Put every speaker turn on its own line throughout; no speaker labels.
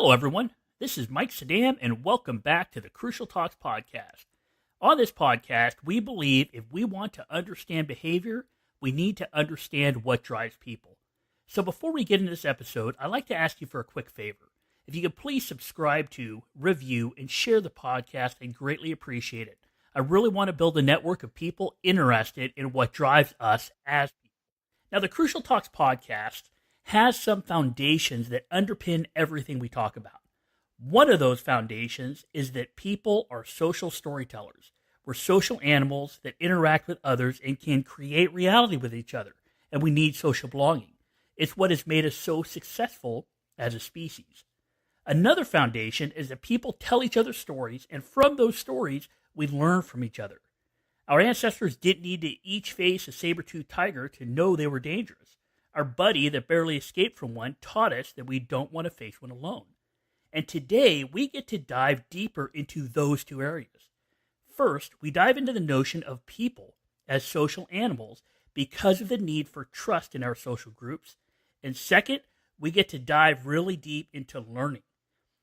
Hello, everyone. This is Mike Saddam, and welcome back to the Crucial Talks podcast. On this podcast, we believe if we want to understand behavior, we need to understand what drives people. So before we get into this episode, I'd like to ask you for a quick favor. If you could please subscribe to, review, and share the podcast, I'd greatly appreciate it. I really want to build a network of people interested in what drives us as people. Now, the Crucial Talks podcast has some foundations that underpin everything we talk about. One of those foundations is that people are social storytellers. We're social animals that interact with others and can create reality with each other, and we need social belonging. It's what has made us so successful as a species. Another foundation is that people tell each other stories, and from those stories, we learn from each other. Our ancestors didn't need to each face a saber-toothed tiger to know they were dangerous. Our buddy that barely escaped from one taught us that we don't want to face one alone. And today, we get to dive deeper into those two areas. First, we dive into the notion of people as social animals because of the need for trust in our social groups. And second, we get to dive really deep into learning.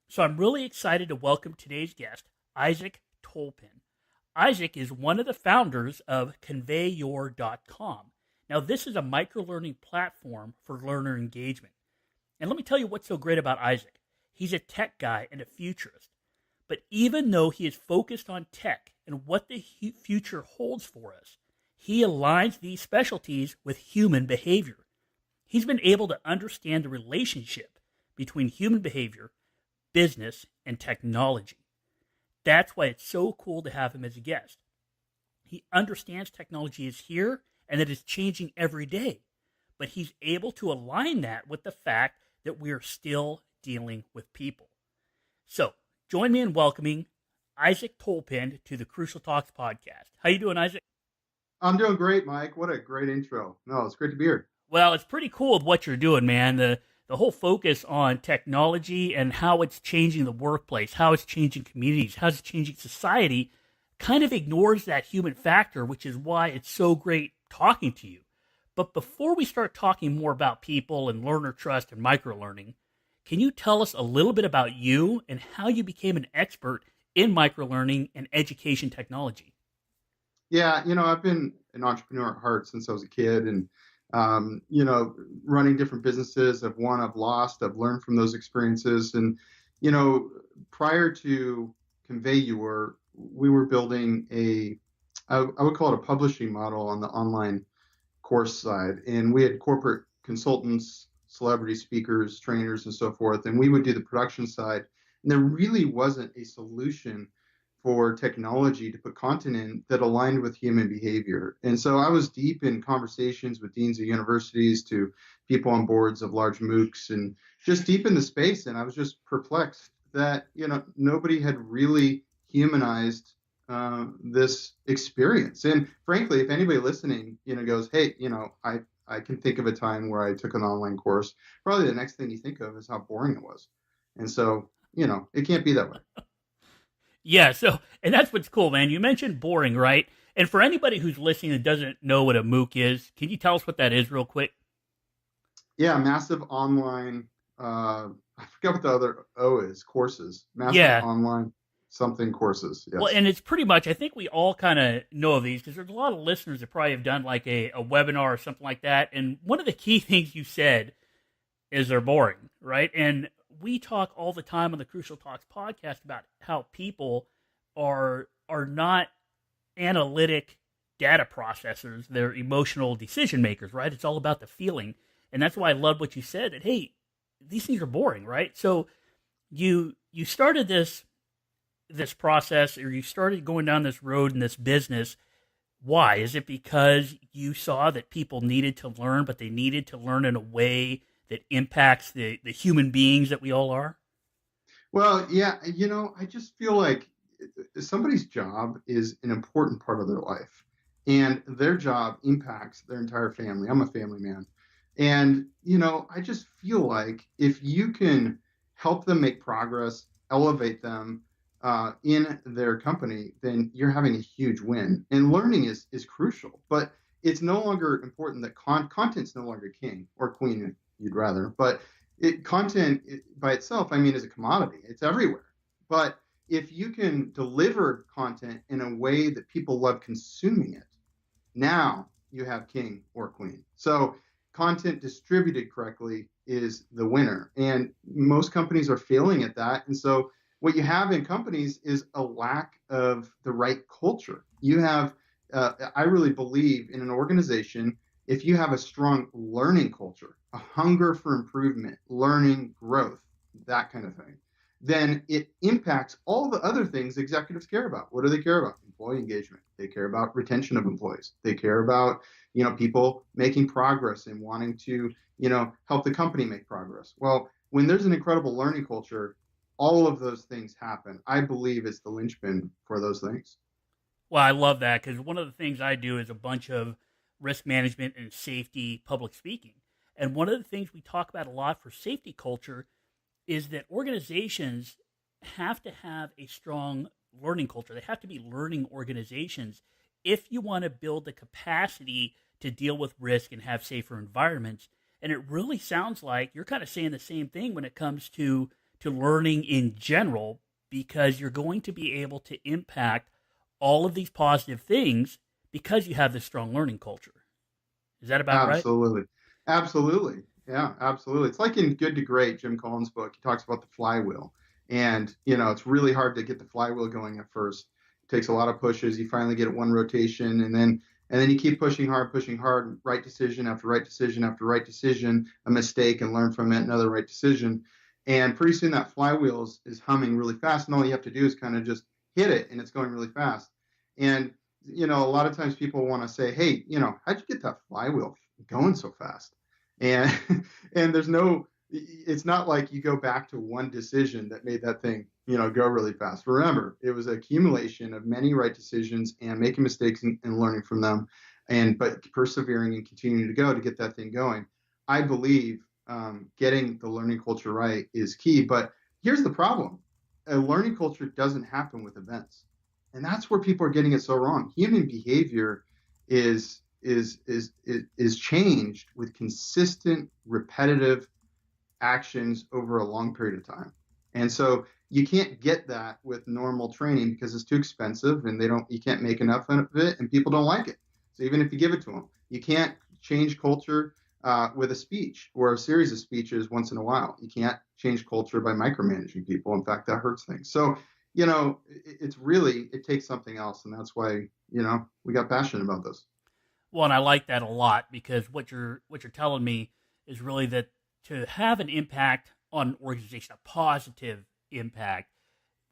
So I'm really excited to welcome today's guest, Isaac Tolpin. Isaac is one of the founders of conveyyour.com. Now, this is a micro-learning platform for learner engagement. And let me tell you what's so great about Isaac. He's a tech guy and a futurist. But even though he is focused on tech and what the future holds for us, he aligns these specialties with human behavior. He's been able to understand the relationship between human behavior, business, and technology. That's why it's so cool to have him as a guest. He understands technology is here and that it's changing every day, but he's able to align that with the fact that we are still dealing with people. So, join me in welcoming Isaac Tolpin to the Crucial Talks podcast. How you doing, Isaac?
I'm doing great, Mike. What a great intro. No, it's great to be here.
Well, it's pretty cool with what you're doing, man. The whole focus on technology and how it's changing the workplace, how it's changing communities, how it's changing society kind of ignores that human factor, which is why it's so great talking to you. But before we start talking more about people and learner trust and microlearning, can you tell us a little bit about you and how you became an expert in microlearning and education technology?
Yeah, I've been an entrepreneur at heart since I was a kid and, running different businesses. I've won, I've lost, I've learned from those experiences. And, prior to Convey we were building I would call it a publishing model on the online course side. And we had corporate consultants, celebrity speakers, trainers, and so forth. And we would do the production side. And there really wasn't a solution for technology to put content in that aligned with human behavior. And so I was deep in conversations with deans of universities to people on boards of large MOOCs and just deep in the space. And I was just perplexed that, nobody had really humanized this experience. And frankly, if anybody listening, goes, hey, I can think of a time where I took an online course, probably the next thing you think of is how boring it was. And so, it can't be that way.
Yeah, and that's what's cool, man. You mentioned boring, right? And for anybody who's listening that doesn't know what a MOOC is, can you tell us what that is real quick?
Yeah, massive online, I forget what the other O is, courses. Massive online something courses. Yes.
Well, and it's pretty much, I think we all kind of know of these because there's a lot of listeners that probably have done like a webinar or something like that. And one of the key things you said is they're boring, right? And we talk all the time on the Crucial Talks podcast about how people are not analytic data processors. They're emotional decision makers, right? It's all about the feeling. And that's why I love what you said that, hey, these things are boring, right? So you started this process, or you started going down this road in this business. Why? Is it because you saw that people needed to learn, but they needed to learn in a way that impacts the human beings that we all are?
Well, yeah, I just feel like somebody's job is an important part of their life, and their job impacts their entire family. I'm a family man. And, I just feel like if you can help them make progress, elevate them in their company, then you're having a huge win. And learning is crucial, but it's no longer important that content's no longer king or queen, if you'd rather. But content by itself, I mean, is a commodity. It's everywhere. But if you can deliver content in a way that people love consuming it, now you have king or queen. So content distributed correctly is the winner. And most companies are failing at that. And so what you have in companies is a lack of the right culture. You have, I really believe in an organization, if you have a strong learning culture, a hunger for improvement, learning, growth, that kind of thing, then it impacts all the other things executives care about. What do they care about? Employee engagement. They care about retention of employees. They care about, people making progress and wanting to, help the company make progress. Well, when there's an incredible learning culture, all of those things happen. I believe it's the linchpin for those things.
Well, I love that because one of the things I do is a bunch of risk management and safety public speaking. And one of the things we talk about a lot for safety culture is that organizations have to have a strong learning culture. They have to be learning organizations if you want to build the capacity to deal with risk and have safer environments. And it really sounds like you're kind of saying the same thing when it comes to learning in general, because you're going to be able to impact all of these positive things because you have this strong learning culture. Is that about right?
Absolutely. Absolutely. Yeah, absolutely. It's like in Good to Great, Jim Collins' book. He talks about the flywheel. And, it's really hard to get the flywheel going at first. It takes a lot of pushes. You finally get it one rotation, and then you keep pushing hard, right decision after right decision after right decision, a mistake and learn from it, another right decision. And pretty soon that flywheel is humming really fast. And all you have to do is kind of just hit it and it's going really fast. And a lot of times people want to say, hey, how'd you get that flywheel going so fast? And and it's not like you go back to one decision that made that thing, go really fast. Remember, it was an accumulation of many right decisions and making mistakes and learning from them, but persevering and continuing to go to get that thing going. I believe getting the learning culture right is key. But here's the problem: a learning culture doesn't happen with events. And that's where people are getting it so wrong. Human behavior is changed with consistent, repetitive actions over a long period of time. And so you can't get that with normal training because it's too expensive and you can't make enough of it and people don't like it. So even if you give it to them, you can't change culture with a speech or a series of speeches once in a while. You can't change culture by micromanaging people. In fact, that hurts things. So it takes something else. And that's why, we got passionate about this.
Well, and I like that a lot because what you're telling me is really that to have an impact on an organization, a positive impact,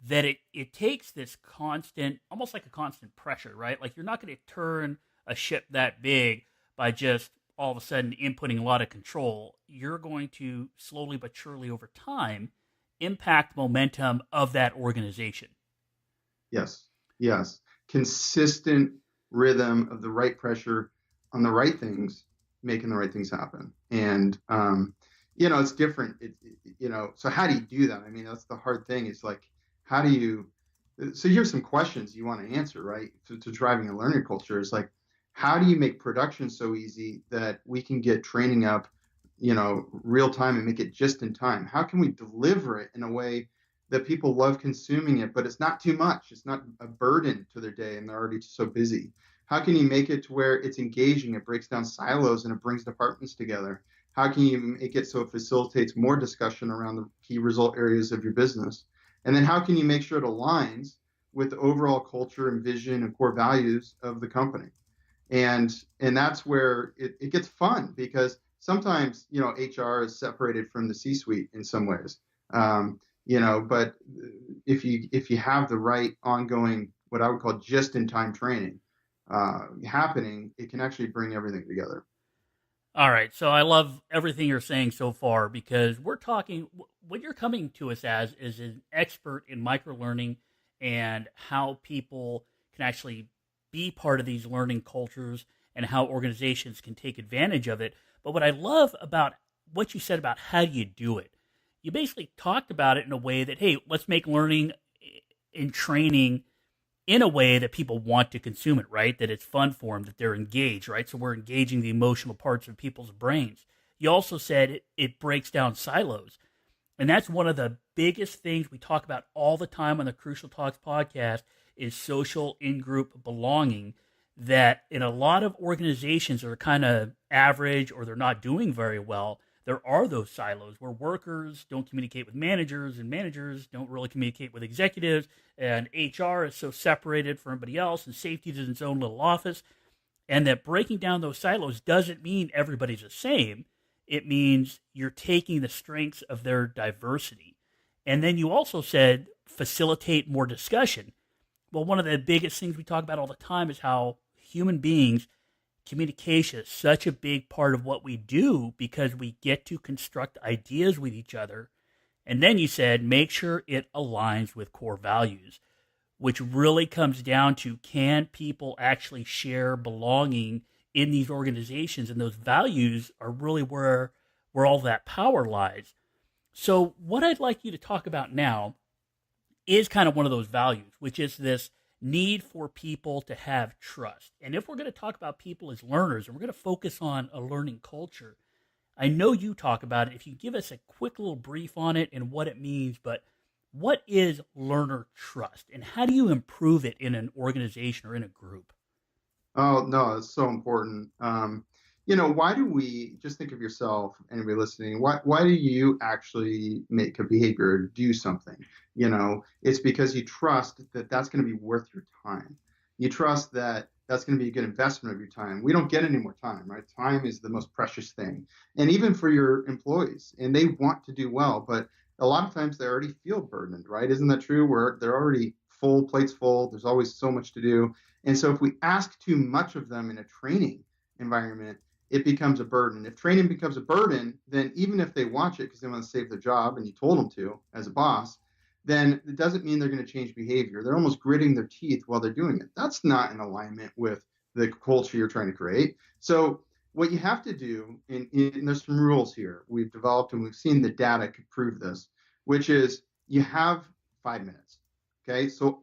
that it takes this constant, almost like a constant pressure, right? Like you're not going to turn a ship that big by just all of a sudden inputting a lot of control. You're going to slowly but surely over time impact momentum of that organization.
Yes. Yes. Consistent rhythm of the right pressure on the right things, making the right things happen. And, it's different. So how do you do that? I mean, that's the hard thing. It's like, so here's some questions you want to answer, right? To driving a learning culture is like, how do you make production so easy that we can get training up, real time and make it just in time? How can we deliver it in a way that people love consuming it, but it's not too much? It's not a burden to their day and they're already so busy. How can you make it to where it's engaging, it breaks down silos and it brings departments together? How can you make it so it facilitates more discussion around the key result areas of your business? And then how can you make sure it aligns with the overall culture and vision and core values of the company? And that's where it gets fun because sometimes, HR is separated from the C-suite in some ways. But if you have the right ongoing, what I would call just-in-time training happening, it can actually bring everything together.
All right, so I love everything you're saying so far because we're talking, what you're coming to us as is an expert in microlearning and how people can actually be part of these learning cultures and how organizations can take advantage of it. But what I love about what you said about how do you do it, you basically talked about it in a way that, hey, let's make learning and training in a way that people want to consume it, right? That it's fun for them, that they're engaged, right? So we're engaging the emotional parts of people's brains. You also said it breaks down silos. And that's one of the biggest things we talk about all the time on the Crucial Talks podcast is social in-group belonging, that in a lot of organizations that are kind of average or they're not doing very well, there are those silos where workers don't communicate with managers and managers don't really communicate with executives, and HR is so separated from everybody else, and safety is in its own little office. And that breaking down those silos doesn't mean everybody's the same. It means you're taking the strengths of their diversity. And then you also said facilitate more discussion. Well, one of the biggest things we talk about all the time is how human beings, communication is such a big part of what we do because we get to construct ideas with each other. And then you said make sure it aligns with core values, which really comes down to can people actually share belonging in these organizations, and those values are really where all that power lies. So what I'd like you to talk about now is kind of one of those values, which is this need for people to have trust. And if we're going to talk about people as learners, and we're going to focus on a learning culture, I know you talk about it. If you give us a quick little brief on it and what it means, but what is learner trust and how do you improve it in an organization or in a group?
Oh, no, it's so important. Why do we just think of yourself, anybody listening? Why do you actually make a behavior or do something? It's because you trust that that's going to be worth your time. You trust that that's going to be a good investment of your time. We don't get any more time, right? Time is the most precious thing. And even for your employees, and they want to do well, but a lot of times they already feel burdened, right? Isn't that true? Where they're already full, plates full. There's always so much to do. And so if we ask too much of them in a training environment, it becomes a burden. If training becomes a burden, then even if they watch it because they want to save their job and you told them to as a boss, then it doesn't mean they're going to change behavior. They're almost gritting their teeth while they're doing it. That's not in alignment with the culture you're trying to create. So what you have to do, and there's some rules here we've developed and we've seen the data prove this, which is you have 5 minutes. Okay, so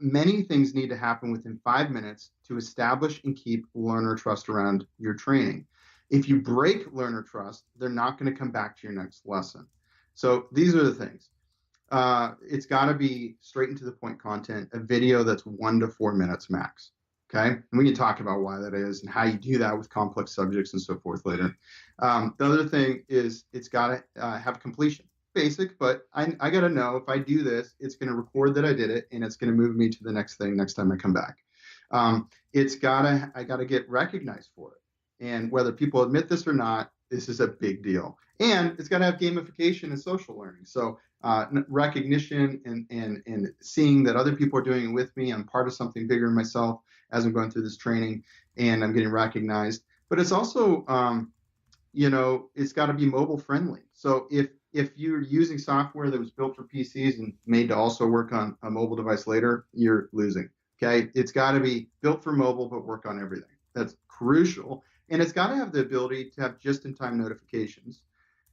many things need to happen within 5 minutes to establish and keep learner trust around your training. If you break learner trust, they're not going to come back to your next lesson. So these are the things. It's got to be straight and to the point content, a video that's 1 to 4 minutes max. Okay, and we can talk about why that is and how you do that with complex subjects and so forth later. The other thing is it's got to have completion. Basic, but I got to know if I do this, it's going to record that I did it, and it's going to move me to the next thing next time I come back. I got to get recognized for it, and whether people admit this or not, this is a big deal. And it's got to have gamification and social learning. So recognition and seeing that other people are doing it with me. I'm part of something bigger than myself as I'm going through this training, and I'm getting recognized. But it's also it's got to be mobile friendly. So if you're using software that was built for PCs and made to also work on a mobile device later, you're losing. Okay, it's got to be built for mobile but work on everything. That's crucial, and it's got to have the ability to have just-in-time notifications.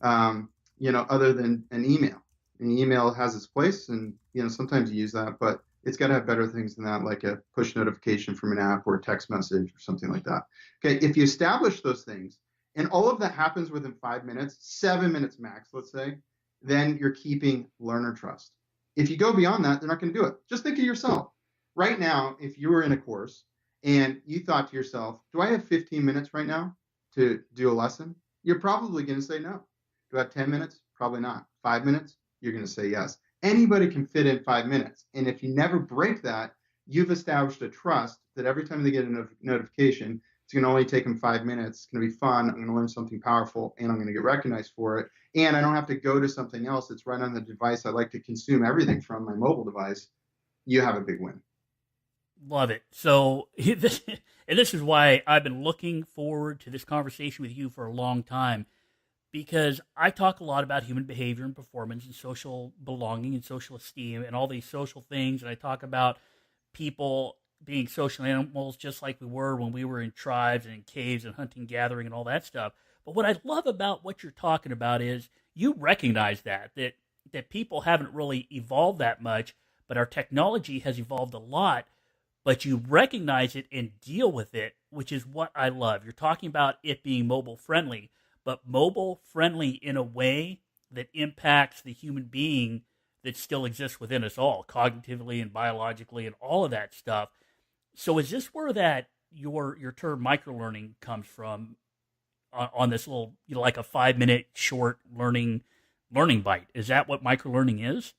Other than an email. An email has its place, and sometimes you use that, but it's got to have better things than that, like a push notification from an app or a text message or something like that. Okay, if you establish those things, and all of that happens within 5 minutes, 7 minutes max, let's say, then you're keeping learner trust. If you go beyond that, they're not going to do it. Just think of yourself. Right now, if you were in a course and you thought to yourself, do I have 15 minutes right now to do a lesson? You're probably going to say no. Do I have 10 minutes? Probably not. 5 minutes? You're going to say yes. Anybody can fit in 5 minutes. And if you never break that, you've established a trust that every time they get a notification, it's going to only take them 5 minutes. It's going to be fun. I'm going to learn something powerful, and I'm going to get recognized for it. And I don't have to go to something else that's right on the device I like to consume everything from, my mobile device. You have a big win.
Love it. So this is why I've been looking forward to this conversation with you for a long time, because I talk a lot about human behavior and performance and social belonging and social esteem and all these social things. And I talk about people being social animals just like we were when we were in tribes and in caves and hunting, gathering, and all that stuff. But what I love about what you're talking about is you recognize that people haven't really evolved that much, but our technology has evolved a lot. But you recognize it and deal with it, which is what I love. You're talking about it being mobile friendly, but mobile friendly in a way that impacts the human being that still exists within us all, cognitively and biologically, and all of that stuff. So, is this where that your term microlearning comes from on this little, like a 5 minute short learning bite? Is that what microlearning is?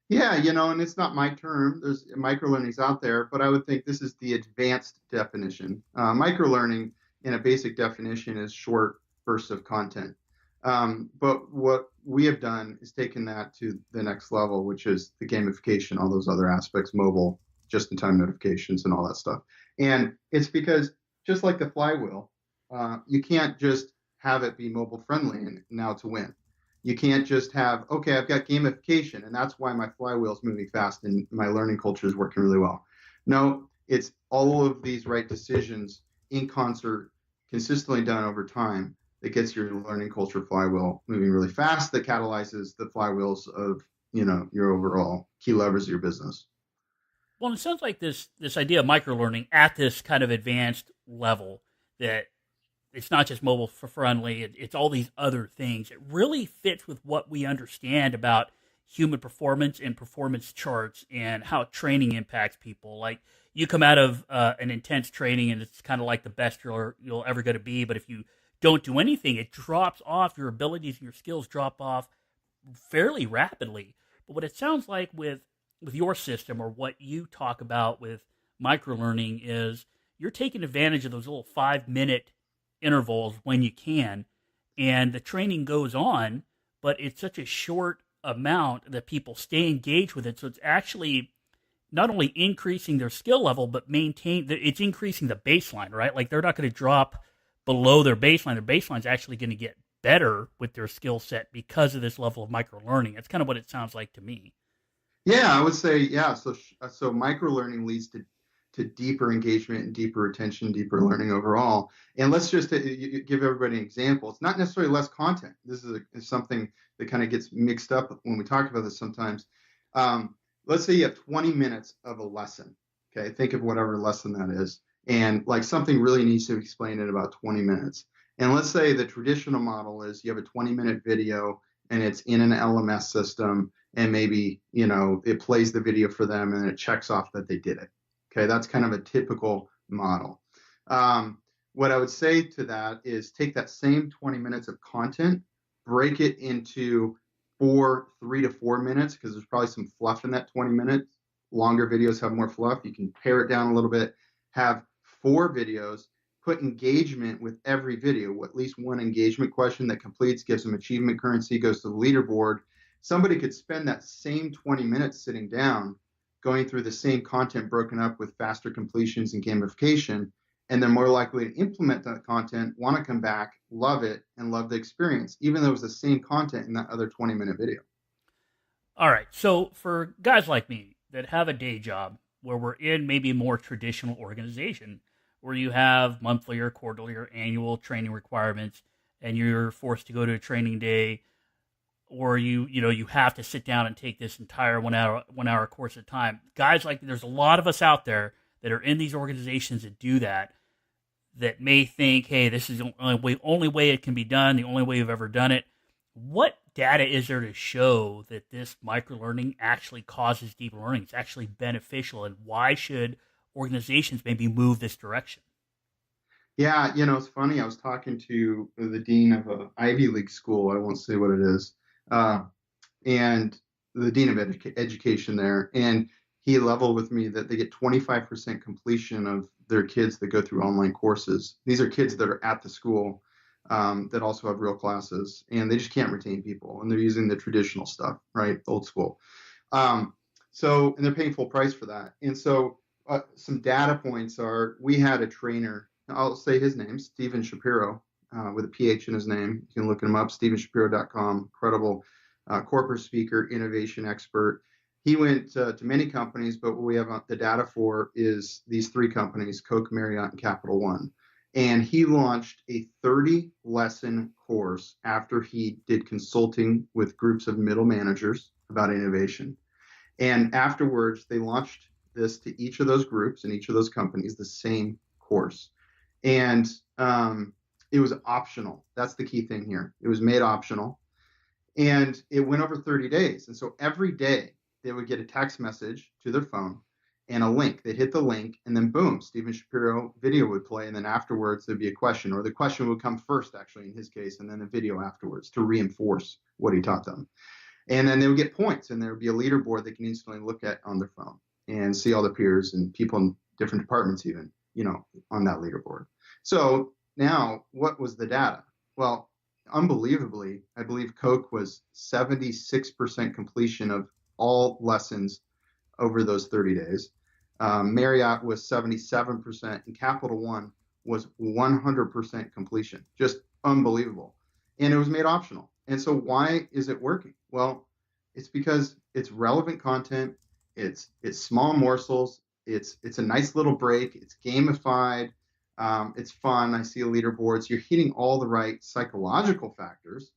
Yeah, and it's not my term. There's microlearnings out there, but I would think this is the advanced definition. Microlearning, in a basic definition, is short bursts of content. But what we have done is taken that to the next level, which is the gamification, all those other aspects, mobile, just-in-time notifications, and all that stuff. And it's because just like the flywheel, you can't just have it be mobile friendly and now to win. You can't just have, okay, I've got gamification, and that's why my flywheel is moving fast and my learning culture is working really well. No, it's all of these right decisions in concert, consistently done over time, that gets your learning culture flywheel moving really fast, that catalyzes the flywheels of your overall key levers of your business.
Well, it sounds like this idea of microlearning at this kind of advanced level, that it's not just mobile for friendly, it's all these other things. It really fits with what we understand about human performance and performance charts and how training impacts people. Like, you come out of an intense training and it's kind of like the best you'll ever going to be, but if you don't do anything, it drops off. Your abilities and your skills drop off fairly rapidly. But what it sounds like with your system, or what you talk about with microlearning, is you're taking advantage of those little 5 minute intervals when you can, and the training goes on, but it's such a short amount that people stay engaged with it. So it's actually not only increasing their skill level, but it's increasing the baseline, right? Like, they're not going to drop below their baseline. Their baseline is actually going to get better with their skill set because of this level of micro learning. That's kind of what it sounds like to me.
Yeah, I would say, yeah. So micro learning leads to deeper engagement and deeper attention, deeper learning overall. And let's just give everybody an example. It's not necessarily less content. This is something that kind of gets mixed up when we talk about this sometimes. Let's say you have 20 minutes of a lesson. Okay, think of whatever lesson that is, and like something really needs to be explained in about 20 minutes. And let's say the traditional model is you have a 20-minute video and it's in an LMS system, and maybe it plays the video for them and it checks off that they did it. Okay, that's kind of a typical model. What I would say to that is take that same 20 minutes of content, break it into 3 to 4 minutes, because there's probably some fluff in that 20 minutes. Longer videos have more fluff. You can pare it down a little bit, have 4 videos, put engagement with every video, at least one engagement question that completes, gives them achievement currency, goes to the leaderboard. Somebody could spend that same 20 minutes sitting down, going through the same content broken up with faster completions and gamification, and they're more likely to implement that content, want to come back, love it, and love the experience, even though it was the same content in that other 20-minute video.
All right. So for guys like me that have a day job where we're in maybe a more traditional organization, where you have monthly or quarterly or annual training requirements, and you're forced to go to a training day, or you have to sit down and take this entire 1 hour course at a time. Guys, like, there's a lot of us out there that are in these organizations that do that may think, hey, this is the only way it can be done, the only way we've ever done it. What data is there to show that this microlearning actually causes deep learning? It's actually beneficial, and why should organizations maybe move this direction?
Yeah, it's funny. I was talking to the dean of an Ivy League school. I won't say what it is, and the dean of education there, and he leveled with me that they get 25% completion of their kids that go through online courses. These are kids that are at the school, that also have real classes, and they just can't retain people, and they're using the traditional stuff, right, old school. And they're paying full price for that. And so some data points are: we had a trainer, I'll say his name, Stephen Shapiro, with a PH in his name. You can look him up, stephenshapiro.com. Incredible corporate speaker, innovation expert. He went to many companies, but what we have the data for is these 3 companies, Coke, Marriott, and Capital One. And he launched a 30-lesson course after he did consulting with groups of middle managers about innovation. And afterwards, they launched this to each of those groups and each of those companies, the same course. And It was optional. That's the key thing here. It was made optional. And it went over 30 days. And so every day they would get a text message to their phone and a link. They'd hit the link, and then boom, Stephen Shapiro video would play. And then afterwards, there'd be a question, or the question would come first, actually, in his case, and then the video afterwards to reinforce what he taught them. And then they would get points, and there would be a leaderboard they can instantly look at on their phone and see all the peers and people in different departments, even, on that leaderboard. So now, what was the data? Well, unbelievably, I believe Coke was 76% completion of all lessons over those 30 days. Marriott was 77%, and Capital One was 100% completion. Just unbelievable. And it was made optional. And so why is it working? Well, it's because it's relevant content. It's small morsels. It's a nice little break. It's gamified. It's fun. I see a leaderboard. So you're hitting all the right psychological factors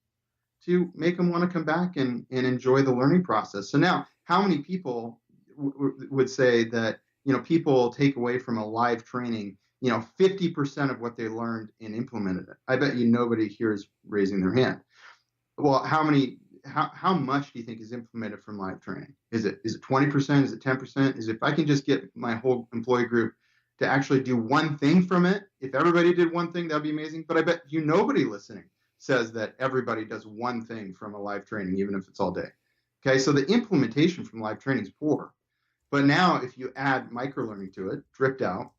to make them want to come back and enjoy the learning process. So now, how many people would say that, people take away from a live training, 50% of what they learned and implemented it? I bet you nobody here is raising their hand. Well, how much do you think is implemented from live training? Is it 20%? Is it 10%? Is if I can just get my whole employee group to actually do one thing from it, if everybody did one thing, that'd be amazing. But I bet you nobody listening says that everybody does one thing from a live training, even if it's all day. Okay, so the implementation from live training is poor. But now if you add microlearning to it, dripped out,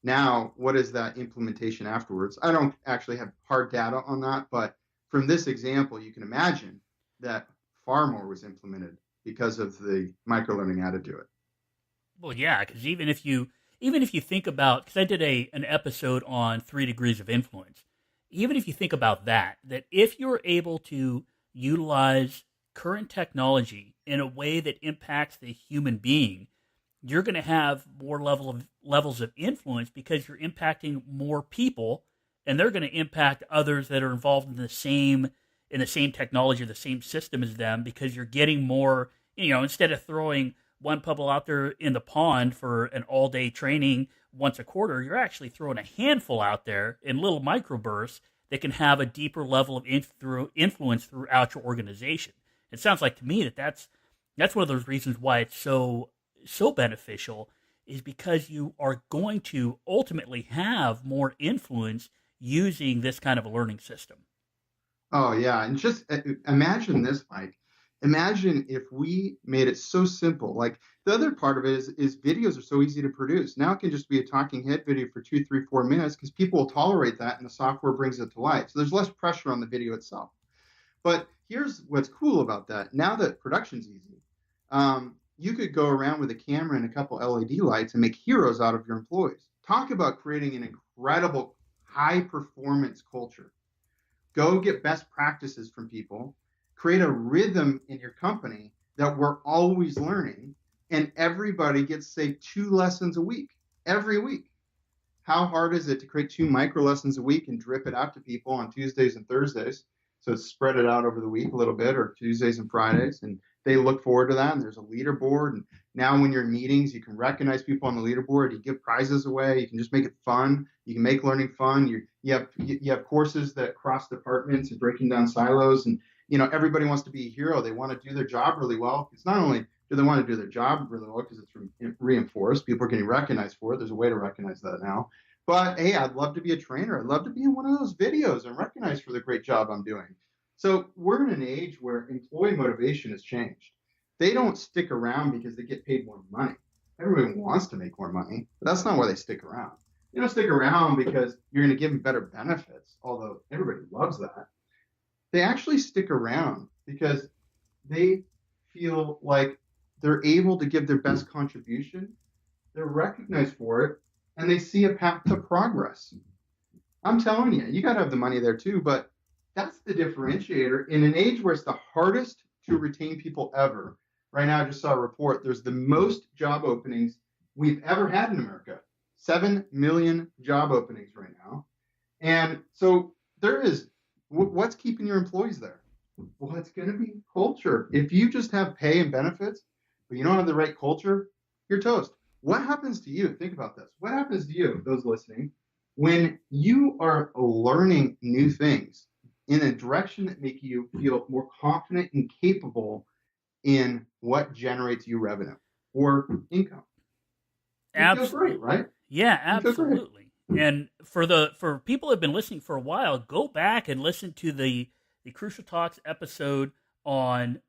now what is that implementation afterwards? I don't actually have hard data on that, but from this example, you can imagine that far more was implemented because of the microlearning added to it.
Well, yeah, because even if you think about, because I did an episode on 3 degrees of influence, even if you think about that if you're able to utilize current technology in a way that impacts the human being, you're going to have more levels of influence because you're impacting more people, and they're going to impact others that are involved in the same technology or the same system as them, because you're getting more, instead of throwing one pebble out there in the pond for an all-day training once a quarter, you're actually throwing a handful out there in little microbursts that can have a deeper level of influence throughout your organization. It sounds like to me that's one of those reasons why it's so beneficial, is because you are going to ultimately have more influence using this kind of a learning system.
Oh, yeah. And just imagine this, Mike. Imagine if we made it so simple. Like, the other part of it is videos are so easy to produce. Now it can just be a talking head video for 2, 3, 4 minutes because people will tolerate that and the software brings it to life. So there's less pressure on the video itself. But here's what's cool about that. Now that production's easy, you could go around with a camera and a couple LED lights and make heroes out of your employees. Talk about creating an incredible high-performance culture. Go get best practices from people. Create a rhythm in your company that we're always learning, and everybody gets, say, 2 lessons a week, every week. How hard is it to create 2 micro lessons a week and drip it out to people on Tuesdays and Thursdays? So spread it out over the week a little bit, or Tuesdays and Fridays, and they look forward to that. And there's a leaderboard. And now when you're in meetings, you can recognize people on the leaderboard. You give prizes away. You can just make it fun. You can make learning fun. You have courses that cross departments and breaking down silos. And everybody wants to be a hero. They want to do their job really well. It's not only do they want to do their job really well because it's reinforced. People are getting recognized for it. There's a way to recognize that now. But hey, I'd love to be a trainer. I'd love to be in one of those videos and recognized for the great job I'm doing. So we're in an age where employee motivation has changed. They don't stick around because they get paid more money. Everybody wants to make more money, but that's not why they stick around. They don't stick around because you're going to give them better benefits, although everybody loves that. They actually stick around because they feel like they're able to give their best contribution, they're recognized for it, and they see a path to progress. I'm telling you, you got to have the money there too, but that's the differentiator in an age where it's the hardest to retain people ever. Right now, I just saw a report. There's the most job openings we've ever had in America. 7 million job openings right now. And so there is, what's keeping your employees there? Well, it's going to be culture. If you just have pay and benefits, but you don't have the right culture, you're toast. What happens to you? Think about this. What happens to you, those listening, When you are learning new things in a direction that make you feel more confident and capable in what generates you revenue or income, you feel great,
Absolutely.
right?
Yeah,
You feel great.
absolutely. And for people who have been listening for a while, go back and listen to the Crucial Talks episode on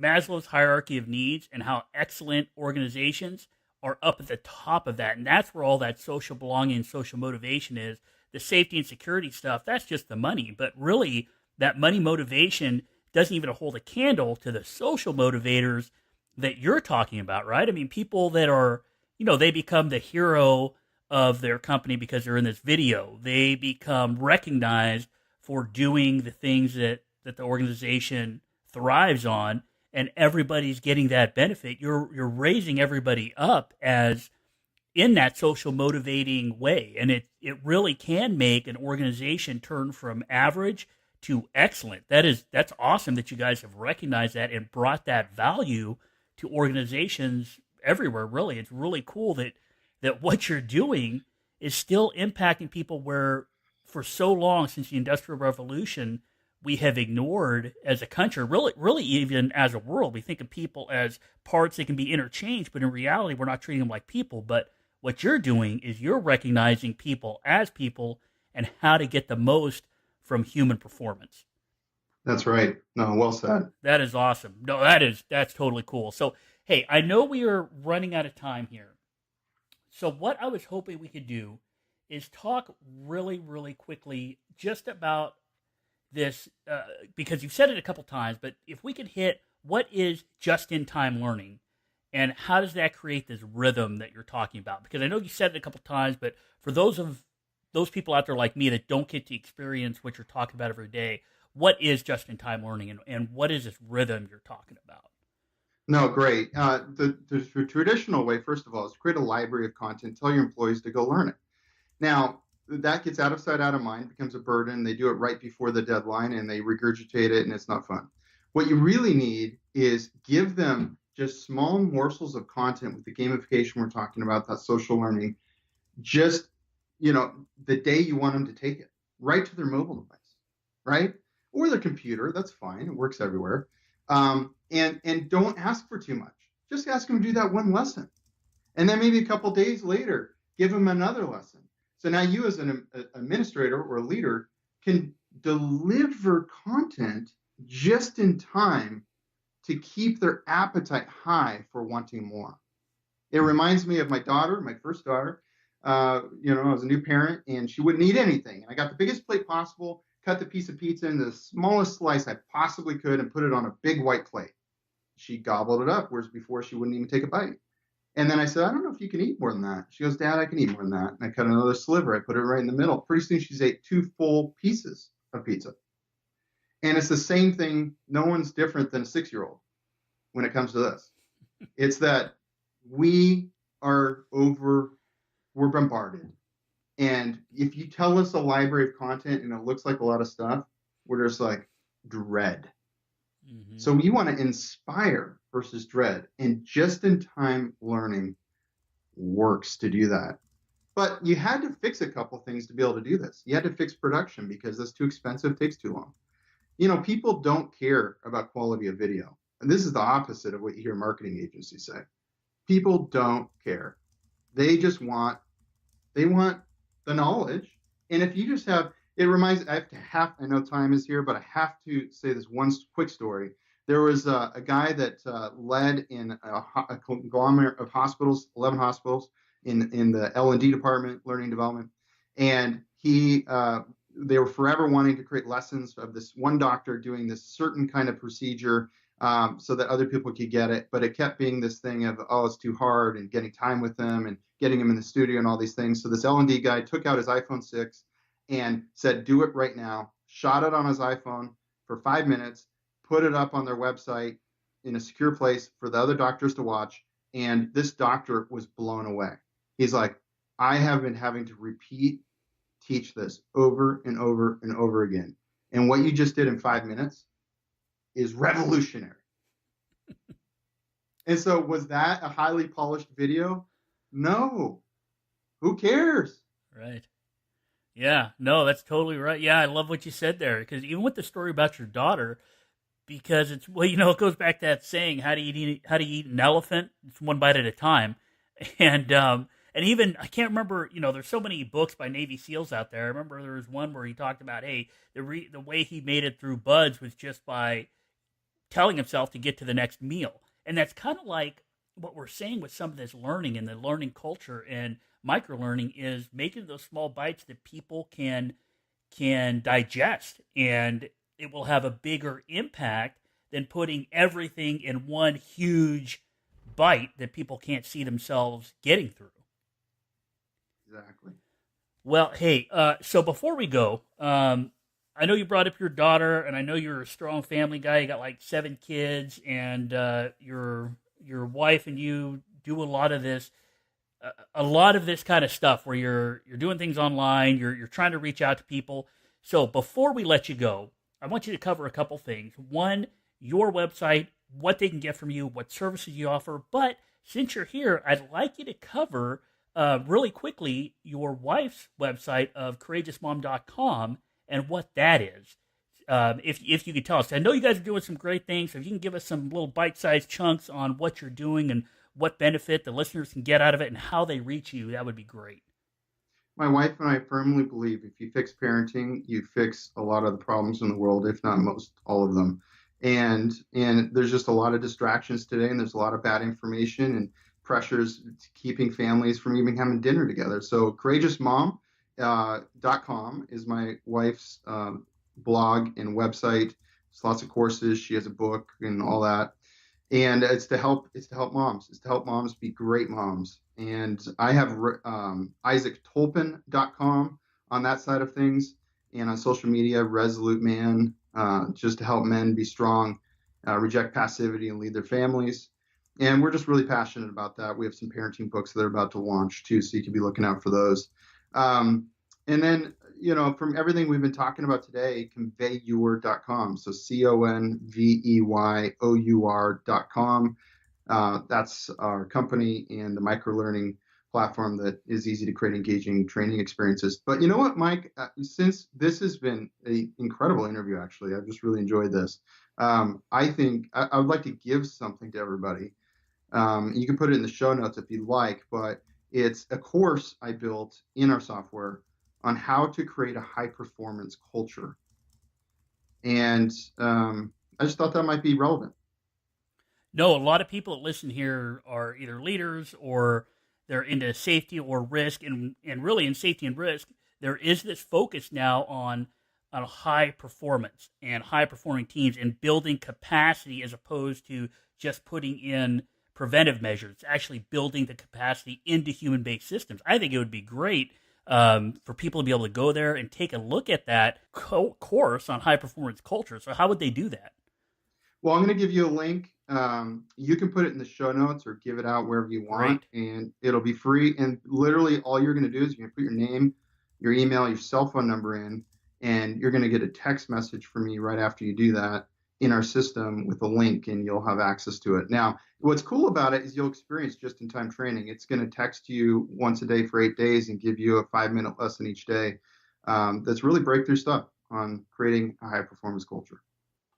Maslow's hierarchy of needs and how excellent organizations are up at the top of that. And that's where all that social belonging and social motivation is. The safety and security stuff, that's just the money. But really, that money motivation doesn't even hold a candle to the social motivators that you're talking about, right? I mean, people that are, they become the hero of their company because they're in this video. They become recognized for doing the things that the organization thrives on, and everybody's getting that benefit. You're raising everybody up as in that social motivating way, and it really can make an organization turn from average to excellent. That's awesome that you guys have recognized that and brought that value to organizations everywhere. Really, it's really cool that what you're doing is still impacting people where for so long since the Industrial Revolution we have ignored as a country, really even as a world. We think of people as parts that can be interchanged, but in reality, we're not treating them like people. But what you're doing is you're recognizing people as people and how to get the most from human performance.
That's right. No, well said.
That is awesome. No, that's totally cool. So, hey, I know we are running out of time here. So, what I was hoping we could do is talk really, really quickly just about this because you've said it a couple times, but if we could hit what is just-in-time learning and how does that create this rhythm that you're talking about? Because I know you said it a couple times, but for those people out there like me that don't get to experience what you're talking about every day, what is just-in-time learning and what is this rhythm you're talking about?
No, great. The traditional way, first of all, is create a library of content, tell your employees to go learn it. Now, that gets out of sight, out of mind, becomes a burden. They do it right before the deadline and they regurgitate it, and it's not fun. What you really need is give them just small morsels of content with the gamification we're talking about, that social learning, just, the day you want them to take it, right to their mobile device, right? Or their computer. That's fine. It works everywhere. And don't ask for too much. Just ask them to do that one lesson. And then maybe a couple days later, give them another lesson. So now you as an administrator or a leader can deliver content just in time to keep their appetite high for wanting more. It reminds me of my daughter, my first daughter. I was a new parent and she wouldn't eat anything. And I got the biggest plate possible, cut the piece of pizza into the smallest slice I possibly could and put it on a big white plate. She gobbled it up, whereas before she wouldn't even take a bite. And then I said, I don't know if you can eat more than that. She goes, Dad, I can eat more than that. And I cut another sliver. I put it right in the middle. Pretty soon she's ate 2 full pieces of pizza. And it's the same thing. No one's different than a 6-year-old when it comes to this. It's that we're bombarded. And if you tell us a library of content and it looks like a lot of stuff, we're just like dread. Mm-hmm. So you want to inspire versus dread. And just-in-time learning works to do that. But you had to fix a couple things to be able to do this. You had to fix production because that's too expensive, takes too long. People don't care about quality of video. And this is the opposite of what you hear marketing agencies say. People don't care. They want the knowledge. And if you just have, it reminds, I know time is here, but I have to say this one quick story. There was a guy that led in a conglomerate of hospitals, 11 hospitals in the L&D department, learning development. And they were forever wanting to create lessons of this one doctor doing this certain kind of procedure so that other people could get it. But it kept being this thing of, it's too hard, and getting time with them and getting him in the studio and all these things. So this L&D guy took out his iPhone 6 and said, do it right now, shot it on his iPhone for 5 minutes, put it up on their website in a secure place for the other doctors to watch. And this doctor was blown away. He's like, I have been having to teach this over and over and over again. And what you just did in 5 minutes is revolutionary. And so was that a highly polished video? No. Who cares?
Right. Yeah, no, that's totally right. Yeah, I love what you said there because even with the story about your daughter, because it's well, it goes back to that saying, how do you eat an elephant? It's one bite at a time, and even I can't remember. There's so many books by Navy SEALs out there. I remember there was one where he talked about, hey, the way he made it through buds was just by telling himself to get to the next meal. And that's kind of like what we're saying with some of this learning and the learning culture and micro learning is making those small bites that people can digest, and it will have a bigger impact than putting everything in one huge bite that people can't see themselves getting through.
Exactly.
Well, hey, so before we go, I know you brought up your daughter, and I know you're a strong family guy. You got like 7 kids, and your wife and you do a lot of this kind of stuff where you're doing things online. You're trying to reach out to people. So before we let you go, I want you to cover a couple things. One, your website, what they can get from you, what services you offer. But since you're here, I'd like you to cover really quickly your wife's website of courageousmom.com and what that is. If you could tell us. I know you guys are doing some great things. So if you can give us some little bite-sized chunks on what you're doing and what benefit the listeners can get out of it and how they reach you, that would be great.
My wife and I firmly believe if you fix parenting, you fix a lot of the problems in the world, if not most all of them. And there's just a lot of distractions today, and there's a lot of bad information and pressures keeping families from even having dinner together. So courageousmom.com is my wife's blog and website. There's lots of courses. She has a book and all that. And it's to help moms be great moms. And I have isaac.tolpin.com on that side of things, and on social media, Resolute Man, just to help men be strong, reject passivity, and lead their families. And we're just really passionate about that. We have some parenting books that are about to launch too, so you can be looking out for those. And then, from everything we've been talking about today, conveyyour.com. So conveyyour.com. That's our company and the micro learning platform that is easy to create engaging training experiences. But you know what, Mike? Since this has been an incredible interview, actually, I've just really enjoyed this. I think I would like to give something to everybody. You can put it in the show notes if you'd like, but it's a course I built in our software on how to create a high performance culture. And I just thought that might be relevant.
No, a lot of people that listen here are either leaders or they're into safety or risk, and really in safety and risk, there is this focus now on high performance and high performing teams and building capacity as opposed to just putting in preventive measures. It's actually building the capacity into human based systems. I think it would be great for people to be able to go there and take a look at that course on high performance culture. So, how would they do that?
Well, I'm going to give you a link. You can put it in the show notes or give it out wherever you want,
Great.
and it'll be free. And literally, all you're going to do is you're going to put your name, your email, your cell phone number in, and you're going to get a text message from me right after you do that in our system with a link, and you'll have access to it. Now, what's cool about it is you'll experience just-in-time training. It's going to text you once a day for 8 days and give you a 5-minute lesson each day. That's really breakthrough stuff on creating a high-performance culture.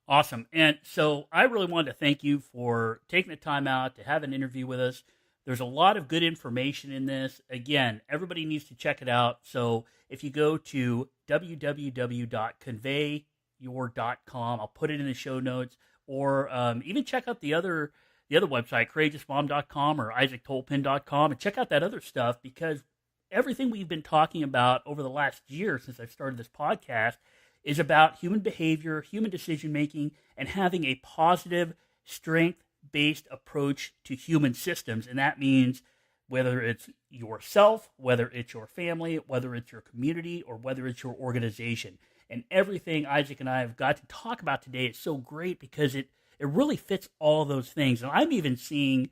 Awesome. And so I really wanted to thank you for taking the time out to have an interview with us. There's a lot of good information in this. Again, everybody needs to check it out. So if you go to www.conveyyour.com, I'll put it in the show notes, or even check out the other website, courageousmom.com or isaac.tolpin.com, and check out that other stuff, because everything we've been talking about over the last year since I started this podcast is about human behavior, human decision making, and having a positive, strength-based approach to human systems. And that means whether it's yourself, whether it's your family, whether it's your community, or whether it's your organization. And everything Isaac and I have got to talk about today is so great because it really fits all of those things. And I'm even seeing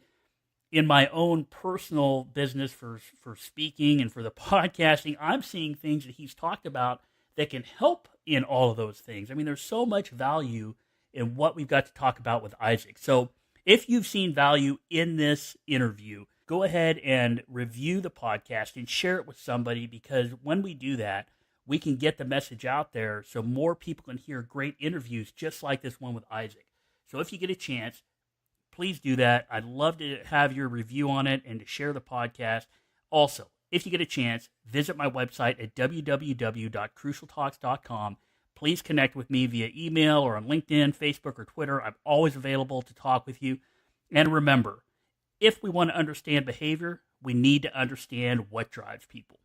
in my own personal business for speaking and for the podcasting, I'm seeing things that he's talked about that can help in all of those things. I mean, there's so much value in what we've got to talk about with Isaac. So if you've seen value in this interview, go ahead and review the podcast and share it with somebody, because when we do that, we can get the message out there so more people can hear great interviews just like this one with Isaac. So if you get a chance, please do that. I'd love to have your review on it and to share the podcast. Also, if you get a chance, visit my website at www.crucialtalks.com. Please connect with me via email or on LinkedIn, Facebook, or Twitter. I'm always available to talk with you. And remember, if we want to understand behavior, we need to understand what drives people.